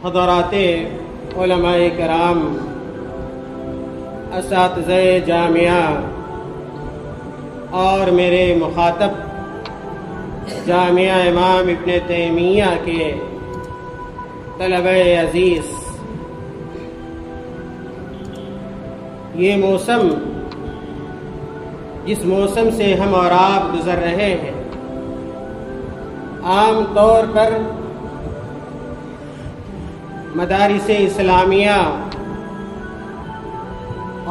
حضرات علماء کرام، اساتذہ جامعہ اور میرے مخاطب جامعہ امام ابن تیمیہ کے طلبہ عزیز، یہ موسم جس موسم سے ہم اور آپ گزر رہے ہیں، عام طور پر مدارس اسلامیہ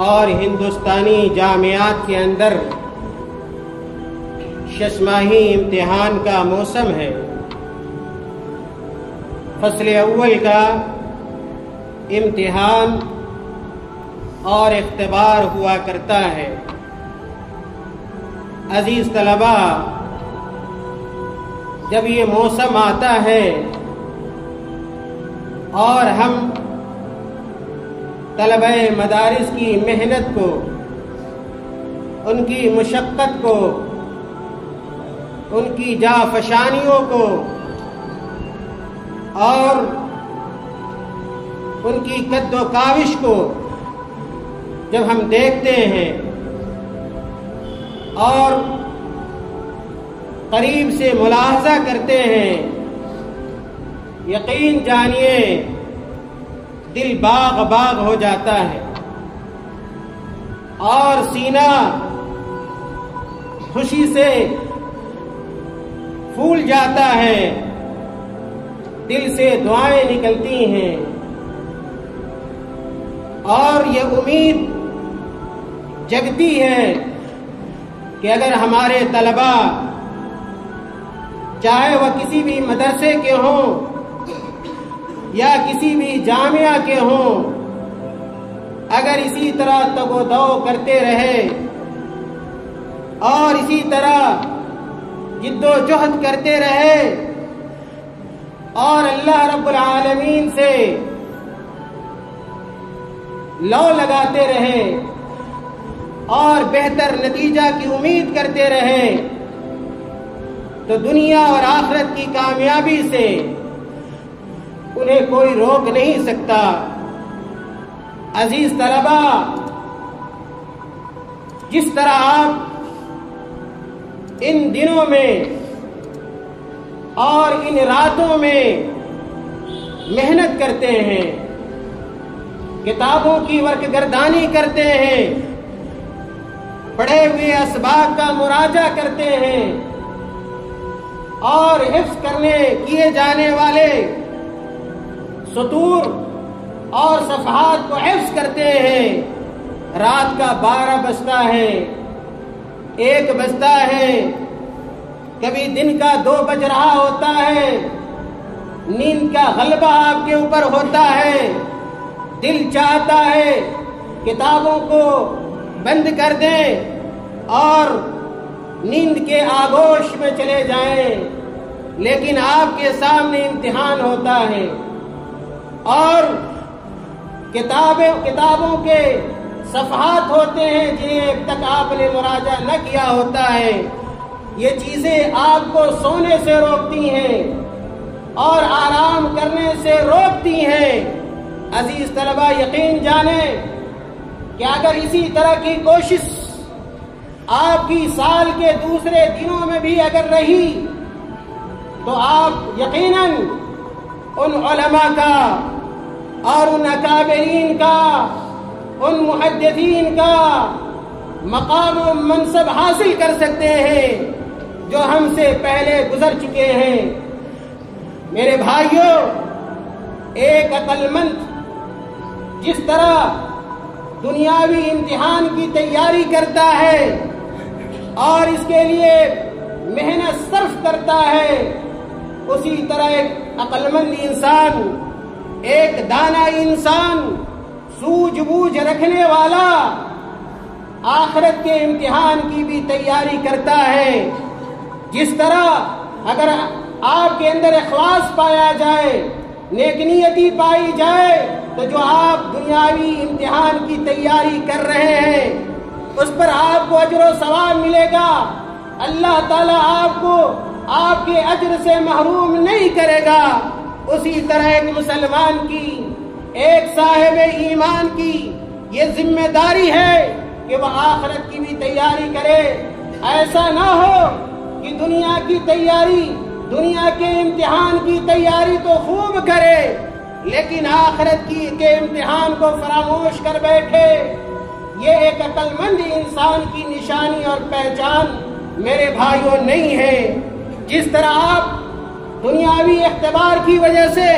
اور ہندوستانی جامعات کے اندر ششماہی امتحان کا موسم ہے۔ فصل اول کا امتحان اور اختبار ہوا کرتا ہے۔ عزیز طلبہ، جب یہ موسم آتا ہے اور ہم طلبہ مدارس کی محنت کو، ان کی مشقت کو، ان کی جافشانیوں کو اور ان کی قد و کاوش کو جب ہم دیکھتے ہیں اور قریب سے ملاحظہ کرتے ہیں، یقین جانیے دل باغ باغ ہو جاتا ہے اور سینہ خوشی سے پھول جاتا ہے، دل سے دعائیں نکلتی ہیں اور یہ امید جگتی ہے کہ اگر ہمارے طلبہ چاہے وہ کسی بھی مدرسے کے ہوں یا کسی بھی جامعہ کے ہوں، اگر اسی طرح تگ و دو کرتے رہے اور اسی طرح جد و جہد کرتے رہے اور اللہ رب العالمین سے لو لگاتے رہے اور بہتر نتیجہ کی امید کرتے رہے، تو دنیا اور آخرت کی کامیابی سے انہیں کوئی روک نہیں سکتا۔ عزیز طلبہ، جس طرح آپ ان دنوں میں اور ان راتوں میں محنت کرتے ہیں، کتابوں کی ورق گردانی کرتے ہیں، پڑھے ہوئے اسباق کا مراجعہ کرتے ہیں اور حفظ کیے جانے والے سطور اور صفحات کو حفظ کرتے ہیں، رات کا 12 بجتا ہے، 1 بجتا ہے، کبھی دن کا 2 بج رہا ہوتا ہے، نیند کا غلبہ آپ کے اوپر ہوتا ہے، دل چاہتا ہے کتابوں کو بند کر دیں اور نیند کے آغوش میں چلے جائیں، لیکن آپ کے سامنے امتحان ہوتا ہے اور کتابوں کے صفحات ہوتے ہیں جنہیں اب تک آپ نے مراجعہ نہ کیا ہوتا ہے۔ یہ چیزیں آپ کو سونے سے روکتی ہیں اور آرام کرنے سے روکتی ہیں۔ عزیز طلبہ، یقین جانیں کہ اگر اسی طرح کی کوشش آپ کی سال کے دوسرے دنوں میں بھی اگر رہی تو آپ یقیناً ان علماء کا اور ان اکابرین کا، ان محدثین کا مقام و منصب حاصل کر سکتے ہیں جو ہم سے پہلے گزر چکے ہیں۔ میرے بھائیوں، ایک عقل مند جس طرح دنیاوی امتحان کی تیاری کرتا ہے اور اس کے لیے محنت صرف کرتا ہے، اسی طرح ایک عقل مند انسان، ایک دانا انسان، سوجھ بوجھ رکھنے والا آخرت کے امتحان کی بھی تیاری کرتا ہے۔ جس طرح اگر آپ کے اندر اخلاص پایا جائے، نیک نیتی پائی جائے، تو جو آپ دنیاوی امتحان کی تیاری کر رہے ہیں اس پر آپ کو اجر و ثواب ملے گا۔ اللہ تعالیٰ آپ کو آپ کے اجر سے محروم نہیں کرے گا، اسی طرح ایک مسلمان کی، ایک صاحب ایمان کی یہ ذمہ داری ہے کہ وہ آخرت کی بھی تیاری کرے۔ ایسا نہ ہو کہ دنیا کی تیاری، دنیا کے امتحان کی تیاری تو خوب کرے لیکن آخرت کے امتحان کو فراموش کر بیٹھے۔ یہ ایک عقل مند انسان کی نشانی اور پہچان میرے بھائیوں نہیں ہے۔ جس طرح آپ دنیاوی اختبار کی وجہ سے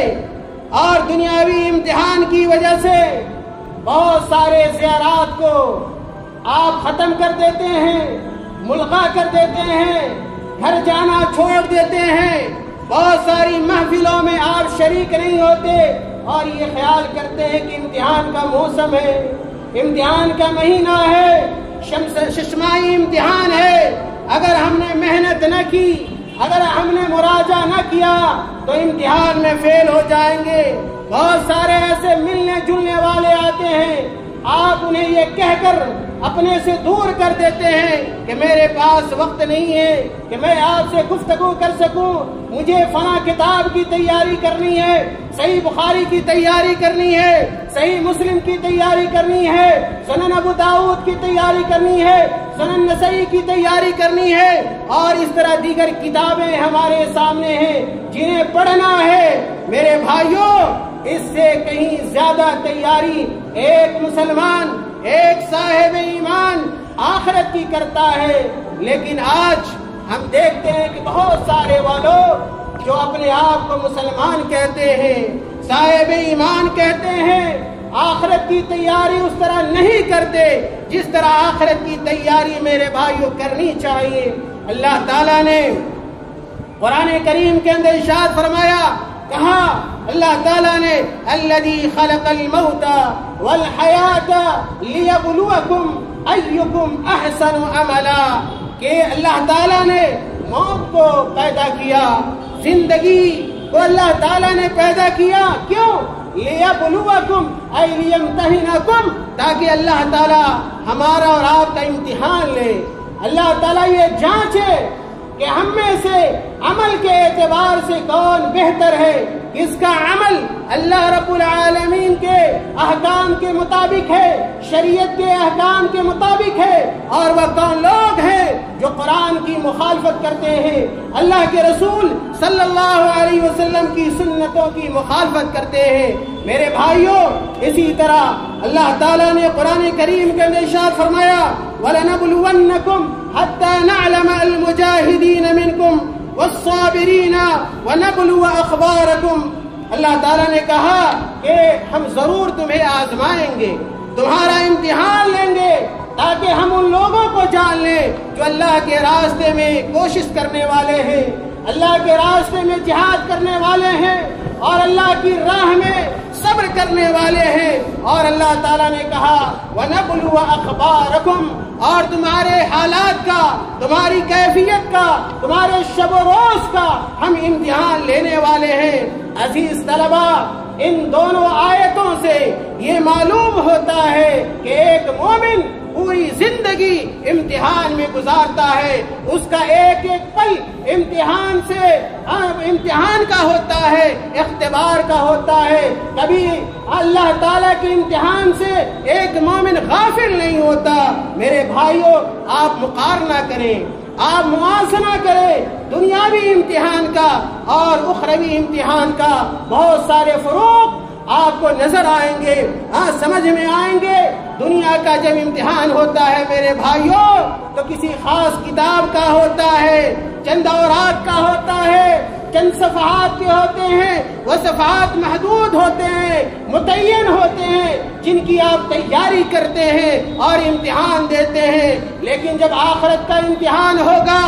اور دنیاوی امتحان کی وجہ سے بہت سارے زیارات کو آپ ختم کر دیتے ہیں، ملغا کر دیتے ہیں، گھر جانا چھوڑ دیتے ہیں، بہت ساری محفلوں میں آپ شریک نہیں ہوتے اور یہ خیال کرتے ہیں کہ امتحان کا موسم ہے، امتحان کا مہینہ ہے، ششمائی امتحان ہے، اگر ہم نے محنت نہ کی، اگر ہم نے مراجعہ نہ کیا تو امتحان میں فیل ہو جائیں گے۔ بہت سارے ایسے ملنے جلنے والے آتے ہیں، آپ انہیں یہ کہہ کر اپنے سے دور کر دیتے ہیں کہ میرے پاس وقت نہیں ہے کہ میں آپ سے گفتگو کر سکوں، مجھے فلاں کتاب کی تیاری کرنی ہے، صحیح بخاری کی تیاری کرنی ہے، صحیح مسلم کی تیاری کرنی ہے، سنن ابو داؤد کی تیاری کرنی ہے، سنن نسائی کی تیاری کرنی ہے، اور اس طرح دیگر کتابیں ہمارے سامنے ہیں جنہیں پڑھنا ہے۔ میرے بھائیوں، اس سے کہیں زیادہ تیاری ایک مسلمان، ایک صاحب ایمان آخرت کی کرتا ہے۔ لیکن آج ہم دیکھتے ہیں کہ بہت سارے وہ لوگ جو اپنے آپ کو مسلمان کہتے ہیں، صاحب ایمان کہتے ہیں، آخرت کی تیاری اس طرح نہیں کرتے جس طرح آخرت کی تیاری میرے بھائیوں کرنی چاہیے۔ اللہ تعالیٰ نے قرآن کریم کے اندر ارشاد فرمایا، کہا اللہ تعالیٰ نے الذی خلق الموت والحیات لیبلوکم ایکم احسن عملا، کہ اللہ تعالیٰ نے موت کو پیدا کیا، زندگی کو اللہ تعالیٰ نے پیدا کیا، کیوں؟ لیبلوکم ای لیمتحنکم، تاکہ اللہ تعالیٰ ہمارا اور آپ کا امتحان لے۔ اللہ تعالیٰ یہ جانچے کہ ہم میں سے عمل کے اعتبار سے کون بہتر ہے، کس کا عمل اللہ رب العالمین کے احکام کے مطابق ہے، شریعت کے احکام کے مطابق ہے، اور وہ کون لوگ ہیں جو قرآن کی مخالفت کرتے ہیں، اللہ کے رسول صلی اللہ علیہ وسلم کی سنتوں کی مخالفت کرتے ہیں۔ میرے بھائیوں، اسی طرح اللہ تعالیٰ نے قرآن کریم کے اندر ارشاد فرمایا، وَلَنَبْلُوَنَّكُمْ حَتَّى نَعْلَمَ الْمُجَاهِدِينَ مِنْكُمْ وَالصَّابِرِينَ وَنَبْلُوَ أَخْبَارَكُمْ۔ اللہ تعالیٰ نے کہا کہ ہم ضرور تمہیں آزمائیں گے، تمہارا امتحان لیں گے، تاکہ ہم ان لوگوں کو جان لیں جو اللہ کے راستے میں کوشش کرنے والے ہیں، اللہ کے راستے میں جہاد کرنے والے ہیں، اور اللہ کی راہ میں صبر کرنے والے ہیں۔ اور اللہ تعالیٰ نے کہا وَنَبْلُوَ أَخْبَارَكُمْ، اور تمہارے حالات کا، تمہاری کیفیت کا، تمہارے شب و روز کا ہم امتحان لینے والے ہیں۔ عزیز طلبہ، ان دونوں آیتوں سے یہ معلوم ہوتا ہے کہ ایک مومن پوری زندگی امتحان میں گزارتا ہے، اس کا ایک ایک پل امتحان کا ہوتا ہے، اختبار کا ہوتا ہے۔ کبھی اللہ تعالیٰ کے امتحان سے ایک مومن غافل نہیں ہوتا۔ میرے بھائیوں، آپ مقارنہ کریں، آپ موازنہ کریں دنیاوی امتحان کا اور اخروی امتحان کا، بہت سارے فروق آپ کو نظر آئیں گے، سمجھ میں آئیں گے۔ دنیا کا جب امتحان ہوتا ہے میرے بھائیوں تو کسی خاص کتاب کا ہوتا ہے، چند اوراق کا ہوتا ہے، چند صفحات کے ہوتے ہیں، وہ صفحات محدود ہوتے ہیں، متعین ہوتے ہیں، جن کی آپ تیاری کرتے ہیں اور امتحان دیتے ہیں۔ لیکن جب آخرت کا امتحان ہوگا،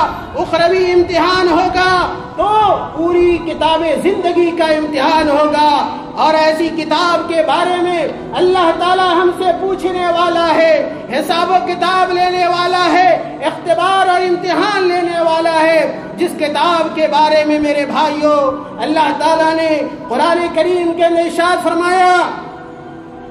اخروی امتحان ہوگا، تو پوری کتاب زندگی کا امتحان ہوگا، اور ایسی کتاب کے بارے میں اللہ تعالی ہم سے پوچھنے والا ہے، حساب و کتاب لینے والا ہے، اختبار اور امتحان لینے والا ہے، جس کتاب کے بارے میں میرے بھائیوں اللہ تعالیٰ نے قرآن کریم کے اندر ارشاد فرمایا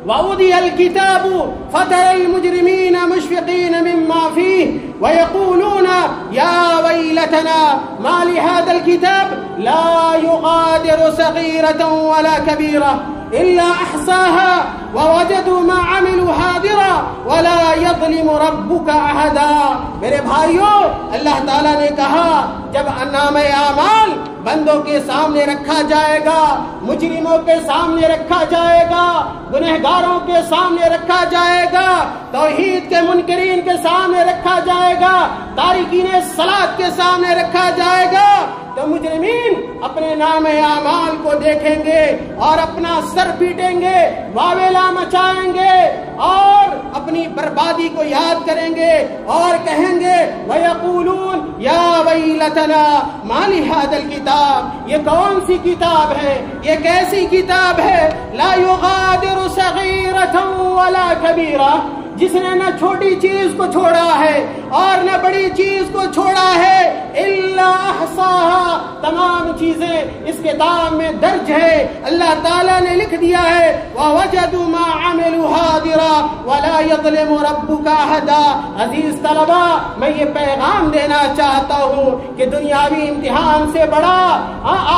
وَوُضِعَ الْكِتَابُ فَتَرَى الْمُجْرِمِينَ مُشْفِقِينَ مِمَّا فِيهِ وَيَقُولُونَ يَا وَيْلَتَنَا مَا لِهَذَا الْكِتَابِ لَا يُغَادِرُ صَغِيرَةً وَلَا كَبِيرَةً إِلَّا أَحْصَاهَا وَوَجَدُوا مَا عَمِلُوا حَاضِرًا وَلَا يَظْلِمُ رَبُّكَ أَحَدًا۔ میرے بھائیوں، اللہ تعالیٰ نے کہا جب نامہ اعمال بندوں کے سامنے رکھا جائے گا، مجرموں کے سامنے رکھا جائے گا، گنہگاروں کے سامنے رکھا جائے گا، توحید کے منکرین کے سامنے رکھا جائے گا، تارکین صلاۃ کے سامنے رکھا جائے گا، تو مجرمین اپنے نام اعمال کو دیکھیں گے اور اپنا سر پیٹیں گے، واویلا مچائیں گے اور اپنی بربادی کو یاد کریں گے اور کہیں گے وَيَقُولُونَ يَا وَيْلَتَنَا مَا لِهَذَا الْكِتَابِ، یہ کون سی کتاب ہے، یہ کیسی کتاب ہے، لَا يُغَادِرُ صَغِيرَةً وَلَا كَبِيرَةً، جس نے نہ چھوٹی چیز کو چھوڑا ہے اور نہ بڑی چیز کو چھوڑا ہے، الا احصاها، تمام چیزیں اس کتاب میں درج ہے، اللہ تعالیٰ نے لکھ دیا ہے، وَوَجَدُوا مَا عَمِلُوا حَاضِرًا وَلَا يَظْلِمُ رَبُّكَ أَحَدًا۔ عزیز طلبہ، میں یہ پیغام دینا چاہتا ہوں کہ دنیاوی امتحان سے بڑا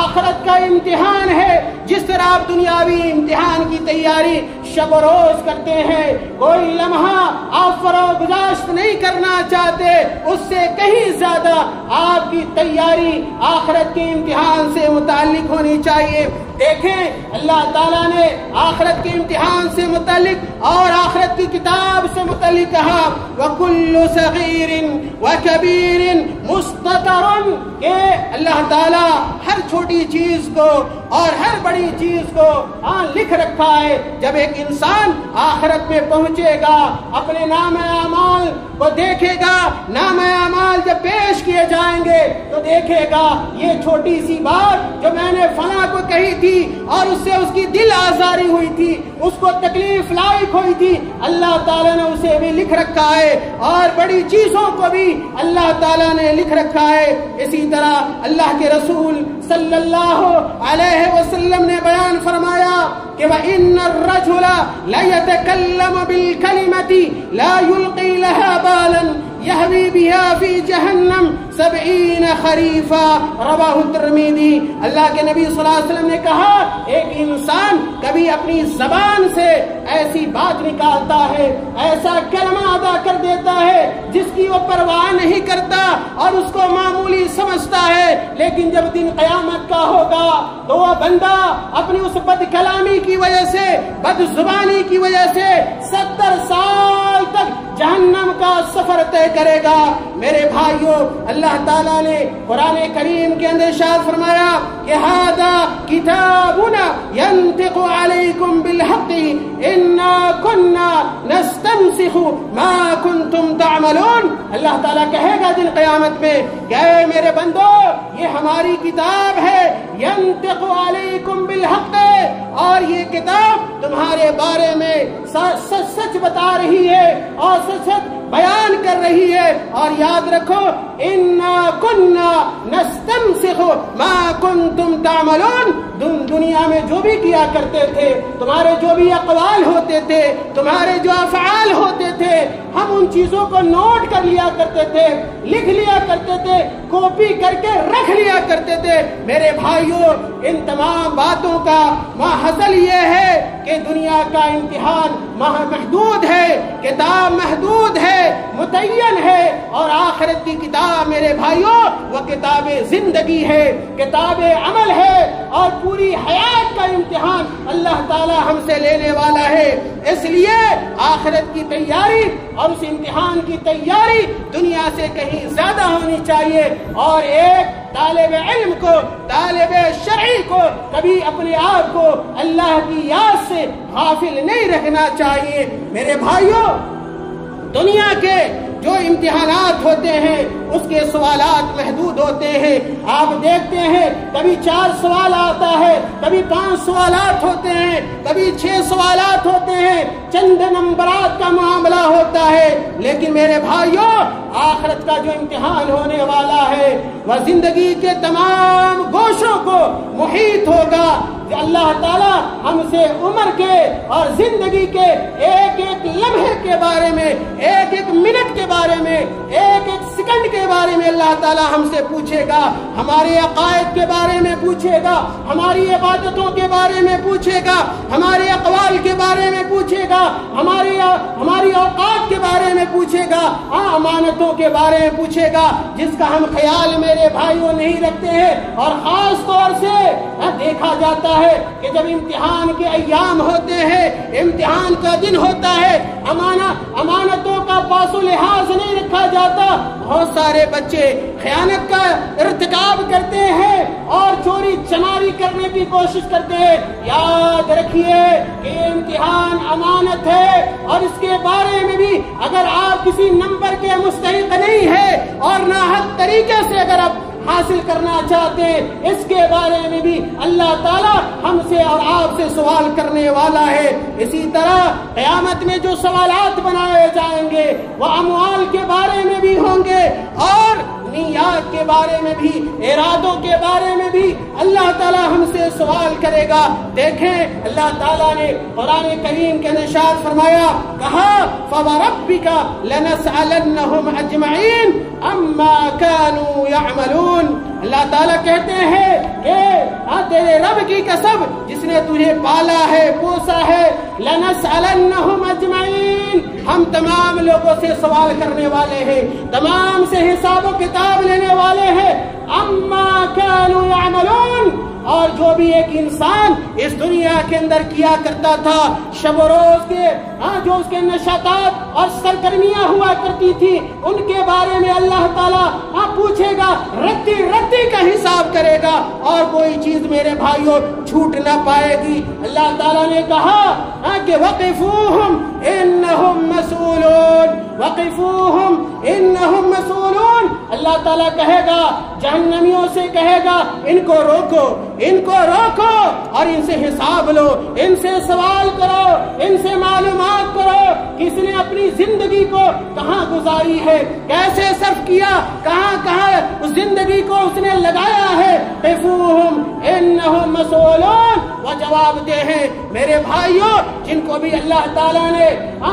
آخرت کا امتحان ہے۔ جس طرح آپ دنیاوی امتحان کی تیاری شب و روز کرتے ہیں، کوئی لمحہ آپ فروغ گزاشت نہیں کرنا چاہتے، اس سے کہیں زیادہ آپ کی تیاری آخرت کے امتحان سے متعلق ہونی چاہیے۔ دیکھیں اللہ تعالیٰ نے آخرت کے امتحان سے متعلق اور آخرت کی کتاب سے متعلق کہا وَكُلُّ صَغِيرٍ وَكَبِيرٍ مُسْتَطَرٌ، کہ اللہ تعالیٰ ہر چھوٹی چیز کو اور ہر بڑی چیز کو لکھ رکھا ہے۔ جب ایک انسان آخرت میں پہنچے گا، اپنے نام اعمال کو دیکھے گا، نام اعمال جب پیش کیے جائیں گے تو دیکھے گا یہ چھوٹی سی بات جو میں نے فلاں کو کہی تھی اور اس سے اس کی دل آزاری ہوئی تھی، اس کو تکلیف لاحق ہوئی تھی، اللہ تعالیٰ نے اسے بھی لکھ رکھا ہے، اور بڑی چیزوں کو بھی اللہ تعالیٰ نے لکھ رکھا ہے۔ اسی طرح اللہ کے رسول صلی اللہ علیہ وسلم نے بیان فرمایا کہ وَإِنَّ الرَّجُلَ لَيَتَكَلَّمُ بِالْكَلِمَةِ لَا يُلْقِي لَهَا بَالًا يَهْوِي بِهَا فِي جَهَنَّمَ 70 خریفا، رواہ ترمذی۔ اللہ کے نبی صلی اللہ علیہ وسلم نے کہا ایک انسان کبھی اپنی زبان سے ایسی بات نکالتا ہے، ایسا کلمہ ادا کر دیتا ہے جس کی وہ پرواہ نہیں کرتا اور اس کو معمولی سمجھتا ہے، لیکن جب دن قیامت کا ہوگا تو وہ بندہ اپنی اس بد کلامی کی وجہ سے، بد زبانی کی وجہ سے 70 سال تک جہنم کا سفر طے کرے گا۔ میرے بھائیوں، اللہ تعالیٰ نے قرآن کریم کے اندر ارشاد فرمایا کہ ھذا کتابنا ینطق علیکم بالحق انا کنا نستنسخ ما کنتم تعملون۔ اللہ تعالیٰ کہے گا دن قیامت میں کہ اے میرے بندو، یہ ہماری کتاب ہے، ینطق علیکم بالحق، اور یہ کتاب تمہارے بارے میں سچ بتا رہی ہے اور سچ بیان کر رہی ہے، اور یاد رکھو انا کنا نستنسخ ما کنتم تعملون، دنیا میں جو بھی کیا کرتے تھے، تمہارے جو بھی اقوال ہوتے تھے، تمہارے جو افعال ہوتے تھے، ہم ان چیزوں کو نوٹ کر لیا کرتے تھے، لکھ لیا کرتے تھے، کاپی کر کے رکھ لیا کرتے تھے۔ میرے بھائیوں، ان تمام باتوں کا ماحصل یہ ہے کہ دنیا کا امتحان محدود ہے، کتاب محدود ہے، متعین ہے، اور آخرت کی کتاب میرے بھائیوں وہ کتاب زندگی ہے، کتاب عمل ہے، اور پوری حیات کا امتحان اللہ تعالی ہم سے لینے والا ہے۔ اس لیے آخرت کی تیاری اور اس امتحان کی تیاری دنیا سے کہیں زیادہ ہونی چاہیے، اور ایک طالب علم کو، طالب شرعی کو کبھی اپنے آپ کو اللہ کی یاد سے غافل نہیں رکھنا چاہیے۔ میرے بھائیوں، دنیا کے جو امتحانات ہوتے ہیں اس کے سوالات محدود ہوتے ہیں۔ آپ دیکھتے ہیں کبھی 4 سوال آتا ہے، کبھی 5 سوالات ہوتے ہیں، کبھی 6 سوالات ہوتے ہیں، چند نمبرات کا معاملہ ہوتا ہے۔ لیکن میرے بھائیوں، آخرت کا جو امتحان ہونے والا ہے وہ زندگی کے تمام گوشوں کو محیط ہوگا، اللہ تعالیٰ ہم سے عمر کے اور زندگی کے ایک ایک لمحے کے بارے میں، ایک ایک منٹ کے بارے میں، ایک ایک سیکنڈ کے بارے میں اللہ تعالیٰ ہم سے پوچھے گا، ہمارے عقائد کے بارے میں پوچھے گا، ہماری عبادتوں کے بارے میں پوچھے گا، ہمارے اقوال کے بارے میں پوچھے گا، ہماری اوقات کے بارے میں پوچھے گا، امانتوں کے بارے میں پوچھے گا، جس کا ہم خیال میرے بھائیوں نہیں رکھتے ہیں۔ اور خاص طور سے دیکھا جاتا ہے کہ جب امتحان کے ایام ہوتے ہیں، امتحان کا دن ہوتا ہے، امانتوں کا پاس و لحاظ نہیں رکھا جاتا، بہت سارے بچے خیانت کا ارتکاب کرتے ہیں اور چوری چماری کرنے کی کوشش کرتے ہیں۔ یاد رکھیے کہ امتحان امانت ہے، اور اس کے بارے میں بھی اگر آپ کسی نمبر کے مستحق نہیں ہے اور ناحق طریقے سے اگر آپ حاصل کرنا چاہتے ہیں، اس کے بارے میں بھی اللہ تعالیٰ ہم سے اور آپ سے سوال کرنے والا ہے۔ اسی طرح قیامت میں جو سوالات بنائے جائیں گے وہ اموال کے بارے میں بھی ہوں گے، اور نیات کے بارے میں بھی، ارادوں کے بارے میں بھی اللہ تعالیٰ ہم سے سوال کرے گا۔ دیکھیں اللہ تعالیٰ نے قرآن کریم کے ارشاد فرمایا، کہا فَوَرَبِّكَ لَنَسْأَلَنَّهُمْ أَجْمَعِينَ عَمَّا كَانُوا يَعْمَلُونَ۔ اللہ تعالیٰ کہتے ہیں کہ تیرے رب کی قسم جس نے تجھے پالا ہے، پوسا ہے، لَنَسْأَلَنَّهُمْ أَجْمَعِينَ، ہم تمام لوگوں سے سوال کرنے والے ہیں، تمام سے حساب و کتاب لینے والے ہیں، عَمَّا كَانُوا يَعْمَلُونَ، اور جو بھی ایک انسان اس دنیا کے اندر کیا کرتا تھا، شب و روز کے جو اس کے نشاطات اور سرگرمیاں ہوا کرتی تھی، ان کے بارے میں اللہ تعالیٰ پوچھے گا، رتی رتی کا حساب کرے گا، اور کوئی چیز میرے بھائیوں چھوٹ نہ پائے گی۔ اللہ تعالیٰ نے کہا کہ وقفوہم انہم مسئولون، وقفوہم انہم مسئولون، اللہ تعالیٰ کہے گا، جہنمیوں سے کہے گا، ان کو روکو، ان کو روکو اور ان سے حساب لو، ان سے سوال کرو، ان سے معلومات کرو کہ اس نے اپنی زندگی کو کہاں گزاری ہے، کیسے صرف کیا، کہاں کہاں اس زندگی کو اس نے لگایا ہے۔ قفوہم انہم مسئولون، وہ جواب دے ہیں میرے بھائیوں جن کو بھی اللہ تعالیٰ نے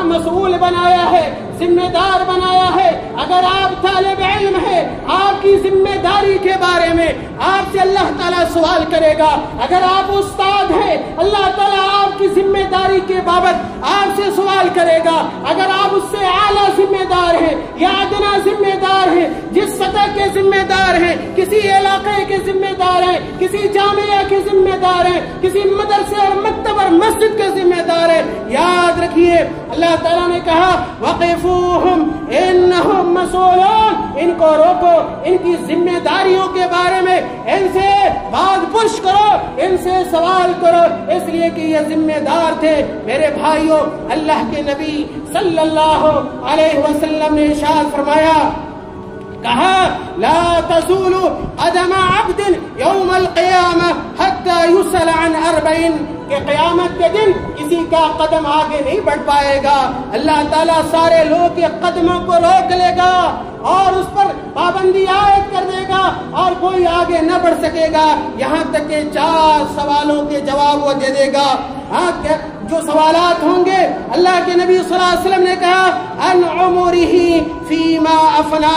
مسئول بنایا ہے، ذمہ دار بنایا ہے، اگر آپ طالب علم ہیں، آپ کی ذمہ داری کے بارے میں آپ سے اللہ تعالیٰ سوال کرے گا، اگر آپ استاد ہیں اللہ تعالیٰ آپ کی ذمہ داری کے بابت آپ سے سوال کرے گا، اگر آپ اس سے اعلیٰ ذمہ دار ہیں یا ادنا ذمہ دار ہیں، جس سطح کے ذمہ دار ہیں، کسی علاقے کے ذمہ دار ہیں، کسی جامعہ کے ذمہ دار ہیں، کسی مدرسے اور مکتب اور مسجد کے ذمہ دار ہیں، یاد رکھیے اللہ تعالیٰ نے کہا وقفوہم انہم مسئولون، ان کو روکو، ان کی ذمہ داریوں کے بارے میں ان سے بات پرس کرو، ان سے سوال کرو، اس لیے کہ یہ ذمہ دار تھے۔ میرے بھائیوں اللہ کے نبی صلی اللہ علیہ وسلم نے ارشاد فرمایا، کہا لا تزول قدم عبد یوم القیامہ حتی یسأل عن 40، کہ قیامت کے دن کسی کا قدم آگے نہیں بڑھ پائے گا، اللہ تعالیٰ سارے لوگ کے قدموں کو روک لے گا اور اس پر پابندی عائد کر دے گا اور کوئی آگے نہ بڑھ سکے گا، یہاں تک کہ 4 سوالوں کے جواب وہ دے دے گا۔ جو سوالات ہوں گے اللہ کے نبی صلی اللہ علیہ وسلم نے کہا ان عمرہ فیما افنا،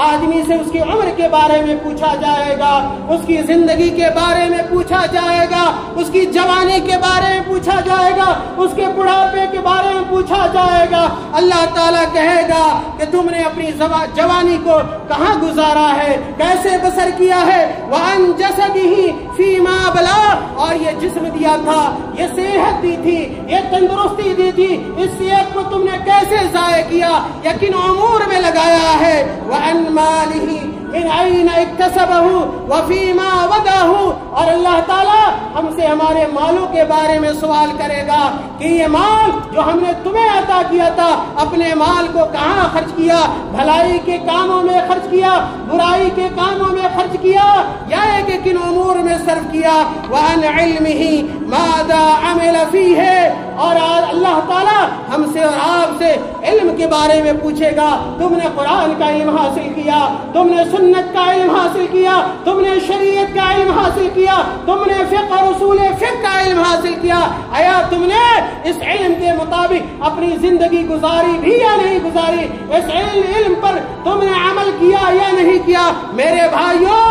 آدمی سے اس کی عمر کے بارے میں پوچھا جائے گا، اس کی زندگی کے بارے میں پوچھا جائے گا، اس کی جوانی کے بارے میں پوچھا جائے گا، اس کے بڑھاپے کے بارے میں پوچھا جائے گا۔ اللہ تعالیٰ کہے گا کہ تم نے اپنی جوانی کو کہاں گزارا ہے، کیسے بسر کیا ہے، وَعَنْ جَسَدِهِ فِيمَا بَلَا، اور یہ جسم دیا تھا، یہ صحت دی تھی، یہ تندرستی دی تھی، اس صحت کو تم نے کیسے ضائع کیا، یقین امور میں لگایا ہے، وَعَنْ مَالِهِ من عین اکتسبہ وفیما وداہ، اور اللہ تعالیٰ ہم سے ہمارے مالوں کے بارے میں سوال کرے گا کہ یہ مال جو ہم نے تمہیں عطا کیا تھا، اپنے مال کو کہاں خرچ کیا، بھلائی کے کاموں میں خرچ کیا، برائی کے کاموں میں خرچ کیا، یا کہ کن امور میں صرف کیا۔ وعن علمہ ماذا عمل فیہ، اور اللہ تعالیٰ ہم سے اور آپ سے علم کے بارے میں پوچھے گا. تم نے قرآن کا علم حاصل کیا, تم نے سنت کا علم حاصل کیا, تم نے شریعت کا علم حاصل کیا, تم نے فقہ اور اصول فقہ کا علم حاصل کیا, آیا تم نے اس علم کے مطابق اپنی زندگی گزاری بھی یا نہیں گزاری؟ اس علم پر تم نے عمل کیا یا نہیں کیا؟ میرے بھائیوں,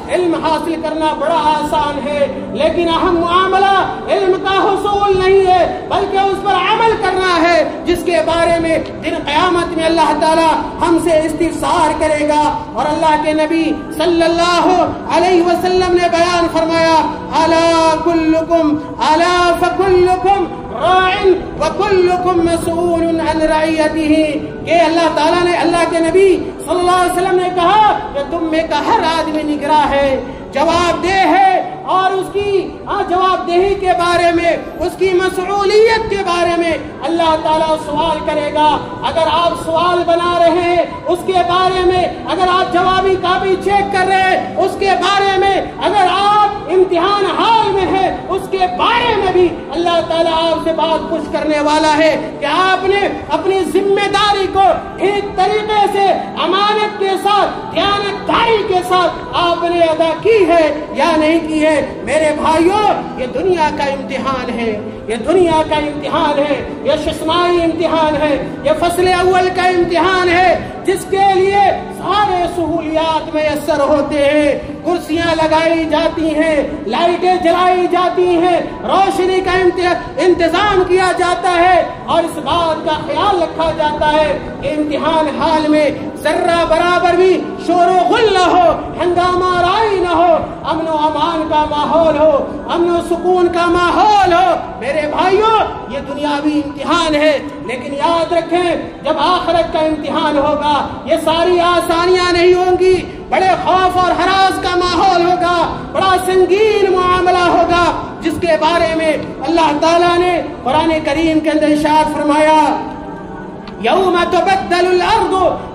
علم حاصل کرنا بڑا آسان ہے, لیکن اہم معاملہ علم کا حصول نہیں ہے بلکہ اس پر عمل کرنا ہے, جس کے بارے میں دن قیامت میں اللہ تعالی ہم سے استفسار کرے گا. اور اللہ کے نبی صلی اللہ علیہ وسلم نے بیان فرمایا, الا کلکم الا فکلکم راع وکلکم مسئول عن رعیتہ, کہ اللہ تعالیٰ نے, اللہ کے نبی صلی اللہ علیہ وسلم نے کہا کہ تم میں کا ہر آدمی نگراں ہے, جواب دہ ہے, اور اس کی جواب دہی کے بارے میں, اس کی مسئولیت کے بارے میں اللہ تعالیٰ سوال کرے گا. اگر آپ سوال بنا رہے ہیں اس کے بارے میں, اگر آپ جوابی کاپی چیک کر رہے ہیں اس کے بارے میں, اگر آپ امتحان حال میں ہیں اس کے بارے میں بھی اللہ تعالیٰ آپ سے بات پوچھ کرنے والا ہے کہ آپ نے اپنی ذمہ داری کو ٹھیک طریقے سے امانت کے ساتھ, دیانتداری کے ساتھ آپ نے ادا کی ہے یا نہیں کی ہے. میرے بھائیوں, یہ دنیا کا امتحان ہے, یہ دنیا کا امتحان ہے, یہ ششمائی امتحان ہے, یہ فصل اول کا امتحان ہے, جس کے لیے سارے سہولیات میسر ہوتے ہیں, کرسیاں لگائی جاتی ہیں, لائٹیں جلائی جاتی ہیں, روشنی کا انتظام کیا جاتا ہے, اور اس بات کا خیال رکھا جاتا ہے کہ امتحان حال میں ذرہ برابر بھی شور و غل نہ ہو, ہنگامہ رائی نہ ہو, امن و امان کا ماحول ہو, امن و سکون کا ماحول ہو. میرے بھائیوں, یہ دنیاوی امتحان ہے, لیکن یاد رکھیں جب آخرت کا امتحان ہوگا یہ ساری آسانیاں نہیں ہوں گی, بڑے خوف اور ہراس کا ماحول ہوگا, بڑا سنگین معاملہ ہوگا, جس کے بارے میں اللہ تعالیٰ نے قرآن کریم کے اندر ارشاد فرمایا, یوم تبدل الارض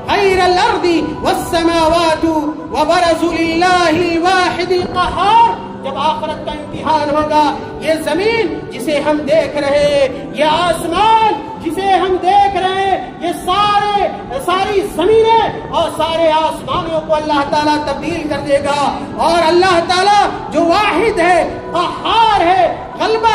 غیر الارض والسماوات وبرزوا للہ الواحد القہار. جب آخرت کا امتحان ہوگا, یہ زمین جسے ہم دیکھ رہے ہیں, یہ آسمان جسے ہم دیکھ رہے ہیں, یہ ساری زمینیں اور سارے آسمانوں کو اللہ تعالیٰ تبدیل کر دے گا, اور اللہ تعالیٰ جو واحد ہے, قہار ہے, غلبہ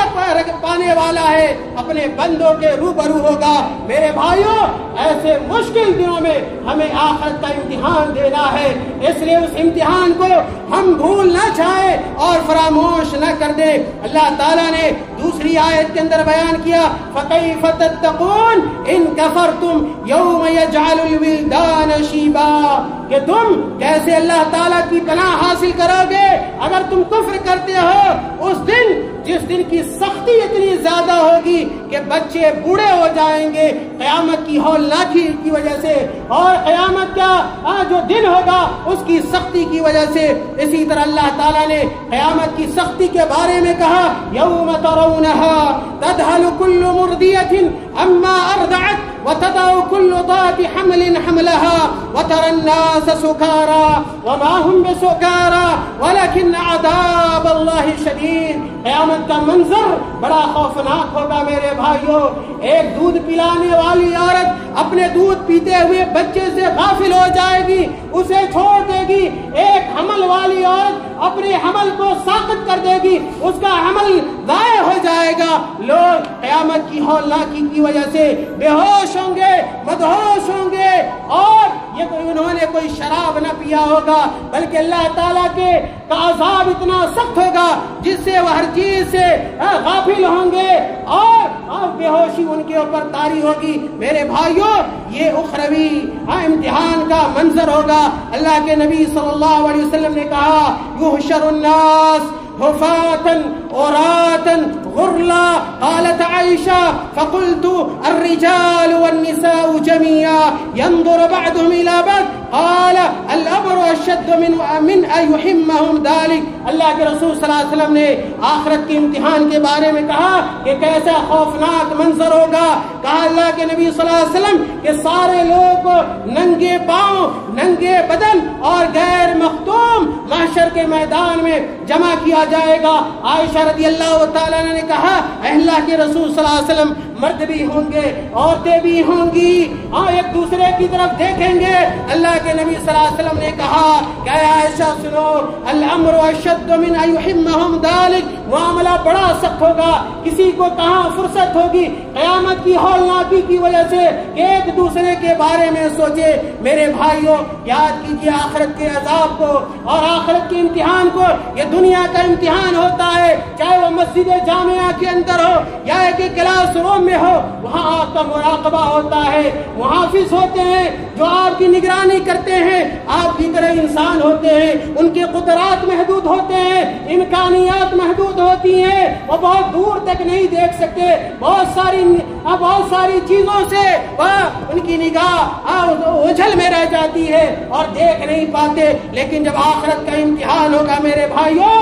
پانے والا ہے, اپنے بندوں کے روبرو ہوگا. میرے بھائیوں, ایسے مشکل دنوں میں ہمیں آخرت کا امتحان دینا ہے, اس لیے اس امتحان کو ہم بھول نہ جائیں اور فراموش نہ کر دیں. اللہ تعالیٰ نے دوسری آیت کے اندر بیان کیا, فَكَيْفَ تَتَّقُونَ إِن كَفَرْتُمْ يَوْمَ يَجْعَلُ الْوِلْدَانَ شِيبًا, کہ تم کیسے اللہ تعالیٰ کی پناہ حاصل کرو گے اگر تم کفر کرتے ہو اس دن جس دن کی سختی اتنی زیادہ ہوگی کہ بچے بوڑھے ہو جائیں گے قیامت کی ہولناکی کی وجہ سے, اور قیامت کا جو دن ہوگا اس کی سختی کی وجہ سے. اسی طرح اللہ تعالیٰ نے قیامت کی سختی کے بارے میں کہا, یوم ترونها تذهل كل مرضیة عما ارضعت وتضع كل ذات حمل حملها وترى الناس سكارى وما هم بسكارى ولكن عذاب الله شديد. قیامت کا منظر بڑا خوفناک ہوگا میرے بھائیوں. ایک دودھ پلانے والی عورت اپنے دودھ پیتے ہوئے بچے سے غافل ہو جائے گی, اسے چھوڑ دے گی. ایک حمل والی عورت اپنے حمل کو ساقط کر دے گی, اس کا حمل ضائع ہو جائے گا. لوگ قیامت کی ہولناکی کی وجہ سے بے ہوش ہوں گے, مدہوش ہوں گے, اور یہ انہوں نے کوئی شراب نہ پیا ہوگا, بلکہ اللہ تعالیٰ کے عذاب اتنا سخت ہوگا جس سے وہ ہر چیز سے غافل ہوں گے اور بے ہوشی ان کے اوپر طاری ہوگی. میرے بھائیوں, یہ اخروی امتحان کا منظر ہوگا. اللہ کے نبی صلی اللہ علیہ وسلم نے کہا, یحشر الناس حفاة عراة غرلا. قالت عائشہ, فقلت الرجال والنساء جميعا ينظر بعضهم إلى بعض قال الامر اشد من ان يحمهم ذلك. اللہ کے رسول صلی اللہ علیہ وسلم نے آخرت کے امتحان کے بارے میں کہا کہ کیسا خوفناک منظر ہوگا. کہا اللہ کے نبی صلی اللہ علیہ وسلم کہ سارے لوگ ننگے پاؤں ننگے بدن اور غیر مختوم محشر کے میدان میں جمع کیا جائے گا. عائشہ رضی اللہ تعالیٰ نے کہا اللہ کے رسول صلی اللہ علیہ وسلم مرد بھی ہوں گے عورتیں بھی ہوں گی اور ایک دوسرے کی طرف دیکھیں گے. اللہ کے نبی صلی اللہ علیہ وسلم نے کہا کہ عائشہ سنو الامر اشد من ان يحمهم ذلك. معاملہ بڑا سخت ہوگا. کسی کو کہاں فرصت ہوگی قیامت کی ہولناکی کی وجہ سے کہ ایک دوسرے کے بارے میں سوچے. میرے بھائیوں یاد کیجیے آخرت کے عذاب کو اور آخرت کے امتحان کو. یہ دنیا کا امتحان ہوتا ہے چاہے وہ مسجد جامعہ کے اندر ہو یا ایک کلاس روم میں ہو. وہاں آپ کا مراقبہ ہوتا ہے. محافظ ہوتے ہیں جو آپ کی نگرانی کرتے ہیں. آپ کی طرح انسان ہوتے ہیں. ان کے قدرات محدود ہوتے ہیں امکانیات محدود ہوتی ہیں. وہ بہت دور تک نہیں دیکھ سکتے. بہت ساری چیزوں سے ان کی نگاہ اجھل میں رہ جاتی ہے اور دیکھ نہیں پاتے. لیکن جب آخرت کا امتحان ہوگا میرے بھائیوں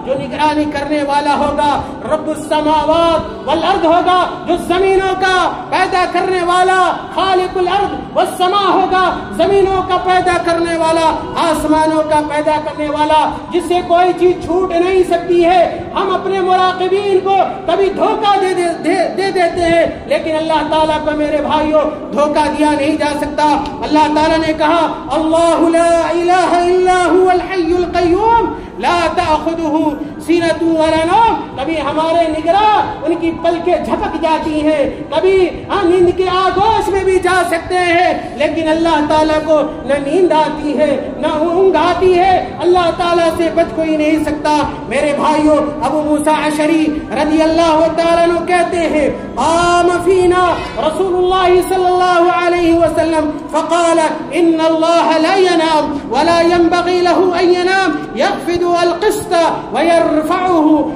جو نگرانی کرنے والا ہوگا رب السماوات والارض ہوگا جو زمینوں کا پیدا کرنے والا خالق الارض والسماء ہوگا زمینوں کا پیدا کرنے والا آسمانوں کا پیدا کرنے والا جس سے کوئی چیز چھوٹ نہیں سکتی ہے. ہم اپنے مراقبین کو کبھی دھوکہ دے دیتے ہیں لیکن اللہ تعالیٰ کو میرے بھائیوں دھوکہ دیا نہیں جا سکتا. اللہ تعالیٰ نے کہا اللہ لا الہ الا هو الحی القیوم لا تأخذه سینۃ ولا نوم. کبھی ہمارے نگراں ان کی پلکیں جھپک جاتی ہیں کبھی نیند کے آغوش میں بھی جا سکتے ہیں لیکن اللہ تعالیٰ کو نہ نیند آتی ہے نہ اونگ آتی ہے. اللہ تعالیٰ سے بچ کوئی نہیں سکتا. میرے بھائیوں ابو موسیٰ اشعری رضی اللہ تعالیٰ عنہ کہتے ہیں قام فینا رسول اللہ صلی اللہ علیہ وسلم فقال ان اللہ لا ينام ولا ينبغي له ان ينام يخفض القسط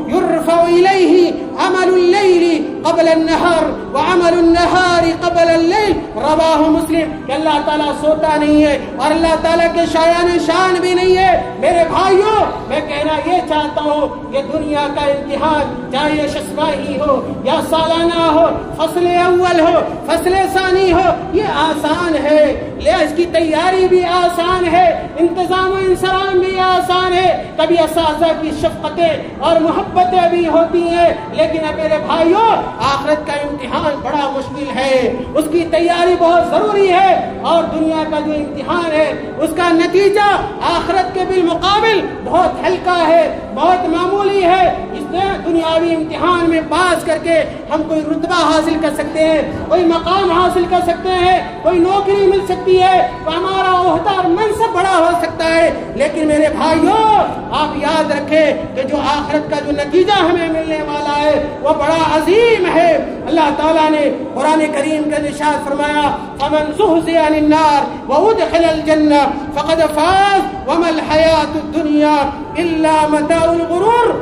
يرفع إليه عمل الليل قبل النهار وعمل النهار قبل الليل. رواه مسلم. کہ اللہ تعالیٰ سوتا نہیں ہے اور اللہ تعالیٰ کے شان بھی نہیں ہے. میرے بھائیوں میں کہنا یہ چاہتا ہوں کہ دنیا کا امتحان چاہے یہ ششماہی ہو یا سالانہ ہو فصل اول ہو فصل ثانی ہو یہ آسان ہے. اس کی تیاری بھی آسان ہے انتظام و انصرام بھی آسان ہے. کبھی اساتذہ کی شفقتیں اور محبتیں بھی ہوتی ہیں لیکن میرے بھائیوں آخرت کا امتحان بڑا مشکل ہے. اس کی تیاری بہت ضروری ہے اور دنیا کا جو امتحان ہے اس کا نتیجہ آخرت کے بالمقابل بہت ہلکا ہے بہت معمولی ہے. اس نے دنیاوی امتحان میں پاس کر کے ہم کوئی رتبہ حاصل کر سکتے ہیں کوئی مقام حاصل کر سکتے ہیں کوئی نوکری مل سکتی ہے ہمارا عہدہ اور منصب بڑا ہو سکتا ہے. لیکن میرے بھائیوں آپ یاد رکھیں کہ جو آخرت کا جو نتیجہ ہمیں ملنے والا ہے وہ بڑا عظیم ہے. اللہ تعالیٰ نے قرآن کریم کا ارشاد فرمایا فمن زحزح عن النار وادخل الجنہ فقد فاز وما الحیاۃ الدنیا الا متاع الغرور.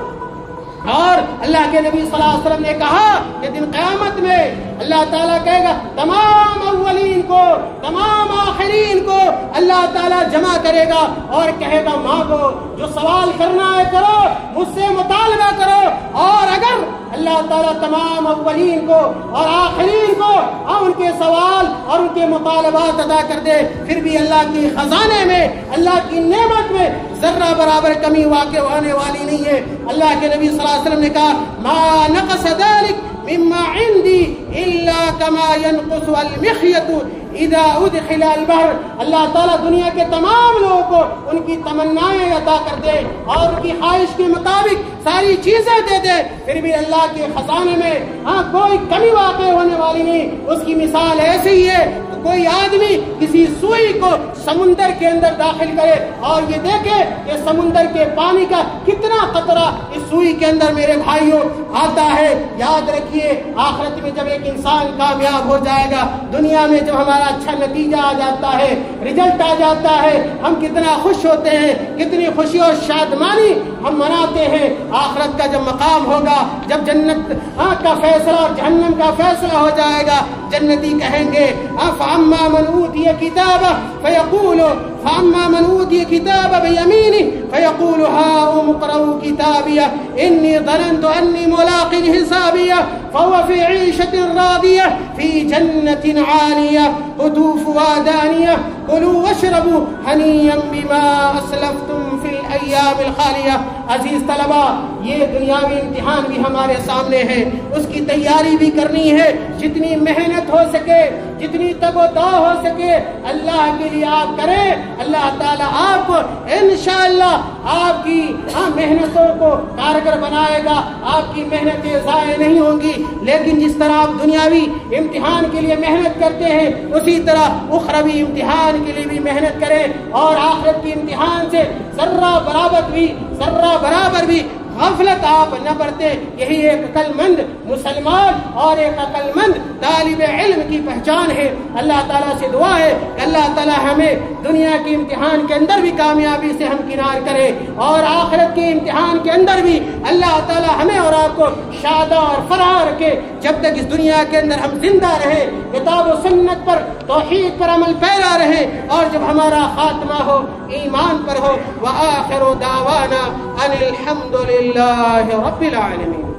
اور اللہ کے نبی صلی اللہ علیہ وسلم نے کہا کہ دن قیامت میں اللہ تعالیٰ کہے گا تمام اولین کو تمام آخرین کو اللہ تعالیٰ جمع کرے گا اور کہے گا مانگو جو سوال کرنا ہے کرو مجھ سے مطالبہ کرو. اور اگر اللہ تعالیٰ تمام اولین کو اور آخرین کو ان کے سوال اور ان کے مطالبات ادا کر دے پھر بھی اللہ کی خزانے میں اللہ کی نعمت میں ذرہ برابر کمی واقع ہونے والی نہیں ہے. اللہ کے نبی صلی اللہ علیہ وسلم نے کہا ما نقص ذلك مما عندي الا كما ينقص المخيط اذا ادخل البحر. اللہ تعالیٰ دنیا کے تمام لوگوں کو ان کی تمنائیں عطا کر دے اور ان کی خواہش کے مطابق ساری چیزیں دے دے پھر بھی اللہ کے خزانے میں کوئی کمی واقع ہونے والی نہیں. اس کی مثال ایسے ہی ہے کوئی آدمی کسی سوئی کو سمندر کے اندر داخل کرے اور یہ دیکھے کہ سمندر کے پانی کا کتنا قطرہ اس سوئی کے اندر میرے بھائیوں آتا ہے. یاد رکھیے آخرت میں جب ایک انسان کامیاب ہو جائے گا دنیا میں جب ہمارا اچھا نتیجہ آ جاتا ہے رزلٹ آ جاتا ہے ہم کتنا خوش ہوتے ہیں کتنی خوشی اور شادمانی ہم مناتے ہیں. آخرت کا جب مقام ہوگا جب جنت کا فیصلہ اور جہنم کا فیصلہ ہو جائے گا جنتی کہیں گے فأما من أوتي كتابه كتابه بيمينه فيقول هاؤم اقرءوا كتابيه إني ظننت أني ملاق حسابيه فهو في عيشة راضية في جنة عالية قطوفها دانية كلوا واشربوا هنيئا بما أسلفتم في الأيام الخالية. عزیز طلبہ، یہ دنیاوی امتحان بھی ہمارے سامنے ہے، اس کی تیاری بھی کرنی ہے. جتنی محنت ہو سکے، جتنی تگ و دو ہو سکے اللہ کے لیے آپ کریں. اللہ تعالیٰ آپ کو انشاءاللہ آپ کی محنتوں کو کارگر بنائے گا. آپ کی محنتیں ضائع نہیں ہوں گی. لیکن جس طرح آپ دنیاوی امتحان کے لیے محنت کرتے ہیں اسی طرح اخروی امتحان کے لیے بھی محنت کریں، اور آخرت کی امتحان سے ذرہ برابر بھی غفلت آپ نہ برتے. یہی ایک عقل مند مسلمان اور ایک عقل مند طالب علم کی پہچان ہے. اللہ تعالیٰ سے دعا ہے کہ اللہ تعالیٰ ہمیں دنیا کے امتحان کے اندر بھی کامیابی سے ہمکنار کرے، اور آخرت کے امتحان کے اندر بھی اللہ تعالیٰ ہمیں اور آپ کو شادہ اور فرح رکھے جب تک اس دنیا کے اندر ہم زندہ رہیں، کتاب و سنت پر توحید پر عمل پیرا رہیں، اور جب ہمارا خاتمہ ہو ایمان پر ہو. وآخر دعوانا ان الحمد للہ رب العالمین.